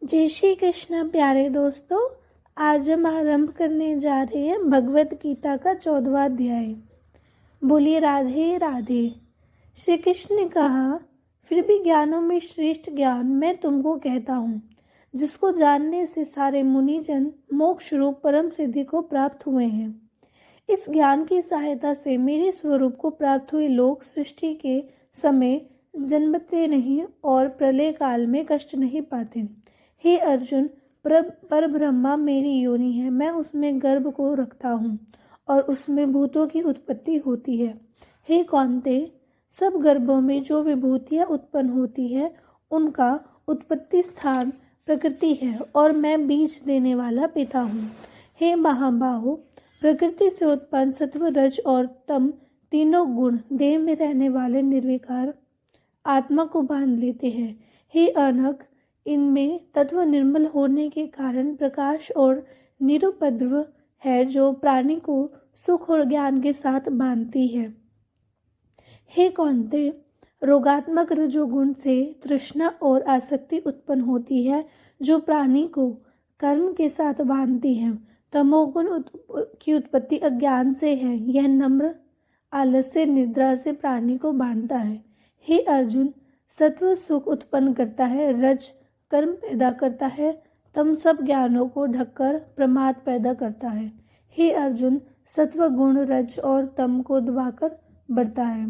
जय श्री कृष्ण प्यारे दोस्तों। आज हम आरंभ करने जा रहे हैं भगवत गीता का 14वां अध्याय। बोलिए राधे राधे। श्री कृष्ण ने कहा, फिर भी ज्ञानों में श्रेष्ठ ज्ञान मैं तुमको कहता हूँ, जिसको जानने से सारे मुनिजन मोक्ष रूप परम सिद्धि को प्राप्त हुए हैं। इस ज्ञान की सहायता से मेरे स्वरूप को प्राप्त हुए लोग सृष्टि के समय जन्मते नहीं और प्रलय काल में कष्ट नहीं पाते। हे अर्जुन, पर ब्रह्मा मेरी योनि है, मैं उसमें गर्भ को रखता हूँ और उसमें भूतों की उत्पत्ति होती है। हे कौन्ते, सब गर्भों में जो विभूतियाँ उत्पन्न होती है उनका उत्पत्ति स्थान प्रकृति है और मैं बीज देने वाला पिता हूँ। हे महाबाहो, प्रकृति से उत्पन्न सत्व रज और तम तीनों गुण देह में रहने वाले निर्विकार आत्मा को बांध लेते हैं। हे अनघ, इनमें तत्व निर्मल होने के कारण प्रकाश और निरुपद्रव है जो प्राणी को सुख और ज्ञान के साथ बांधती है। हे कौन्ते, रोगात्मक रजोगुण से तृष्णा और आसक्ति उत्पन्न होती है जो प्राणी को कर्म के साथ बांधती है। तमोगुण की उत्पत्ति अज्ञान से है, यह नम्र आलस्य निद्रा से प्राणी को बांधता है। हे अर्जुन, सत्व सुख उत्पन्न करता है, रज कर्म पैदा करता है, तम सब ज्ञानों को ढककर प्रमाद पैदा करता है। हे अर्जुन, सत्व गुण रज और तम को दबाकर बढ़ता है।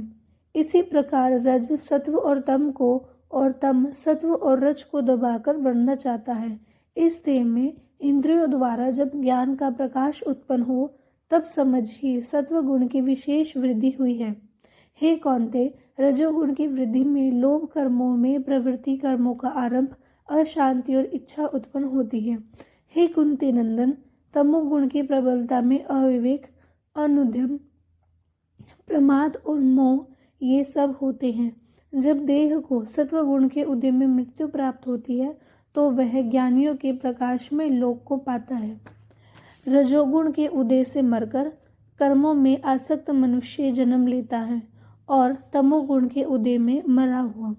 इसी प्रकार रज सत्व और तम को और तम सत्व और रज को दबाकर बढ़ना चाहता है। इस देह में इंद्रियों द्वारा जब ज्ञान का प्रकाश उत्पन्न हो तब समझिए सत्व गुण की विशेष वृद्धि हुई है। हे कौन्ते, रजोगुण की वृद्धि में लोभ कर्मों में प्रवृत्ति कर्मों का आरंभ, अशांति और इच्छा उत्पन्न होती है। हे कुंती नंदन, तमोगुण की प्रबलता में अविवेक, अनुद्यम, प्रमाद और मोह ये सब होते हैं। जब देह को सत्वगुण के उदय में मृत्यु प्राप्त होती है तो वह ज्ञानियों के प्रकाश में लोक को पाता है। रजोगुण के उदय से मरकर कर्मों में आसक्त मनुष्य जन्म लेता है और तमोगुण के उदय में मरा हुआ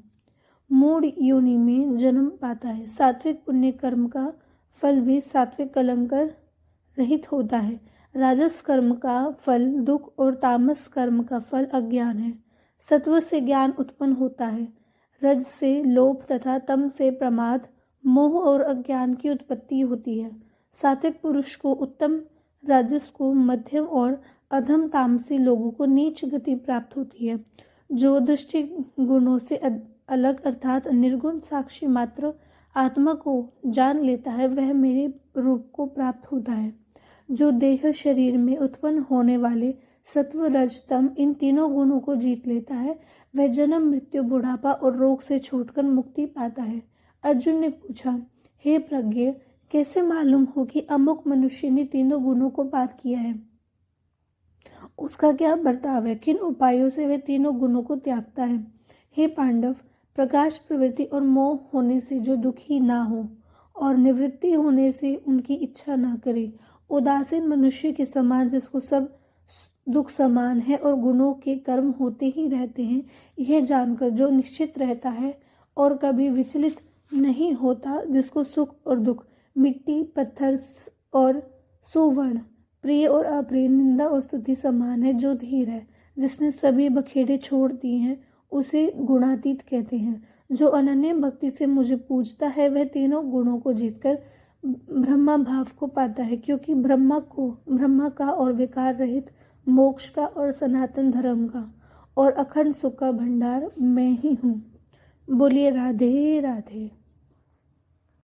मूढ़ योनि में जन्म पाता है। सात्विक पुण्य कर्म का फल भी सात्विक कलंक रहित होता है। राजस कर्म का फल दुख और तामस कर्म का फल अज्ञान है। सत्व से ज्ञान उत्पन्न होता है, रज से लोभ तथा तम से प्रमाद, मोह और अज्ञान की उत्पत्ति होती है। सात्विक पुरुष को उत्तम, राजस को मध्यम और अधम तामसी लोगों को नीच गति प्राप्त होती है। जो दृष्टि गुणों से अलग अर्थात निर्गुण साक्षी मात्र आत्मा को जान लेता है वह मेरे रूप को प्राप्त होता है। जो देह शरीर में उत्पन्न होने वाले सत्व रज तम इन तीनों गुणों को जीत लेता है वह जन्म मृत्यु बुढ़ापा और रोग से छूटकर मुक्ति पाता है। अर्जुन ने पूछा, हे प्रज्ञ, कैसे मालूम हो कि अमुक मनुष्य ने तीनों गुणों को पार किया है? उसका क्या बर्ताव है? किन उपायों से वह तीनों गुणों को त्यागता है? हे पांडव, प्रकाश प्रवृत्ति और मोह होने से जो दुखी ना हो और निवृत्ति होने से उनकी इच्छा ना करे, उदासीन मनुष्य के समान जिसको सब दुख समान है और गुणों के कर्म होते ही रहते हैं, यह जानकर जो निश्चित रहता है और कभी विचलित नहीं होता, जिसको सुख और दुख, मिट्टी पत्थर और सुवर्ण, प्रिय और अप्रिय, निंदा और स्तुति समान है, जो धीर है, जिसने सभी बखेड़े छोड़ दिए हैं, उसे गुणातीत कहते हैं। जो अनन्य भक्ति से मुझे पूजता है वह तीनों गुणों को जीतकर ब्रह्मा भाव को पाता है, क्योंकि ब्रह्मा का और विकार रहित मोक्ष का और सनातन धर्म का और अखंड सुख का भंडार मैं ही हूँ। बोलिए राधे राधे।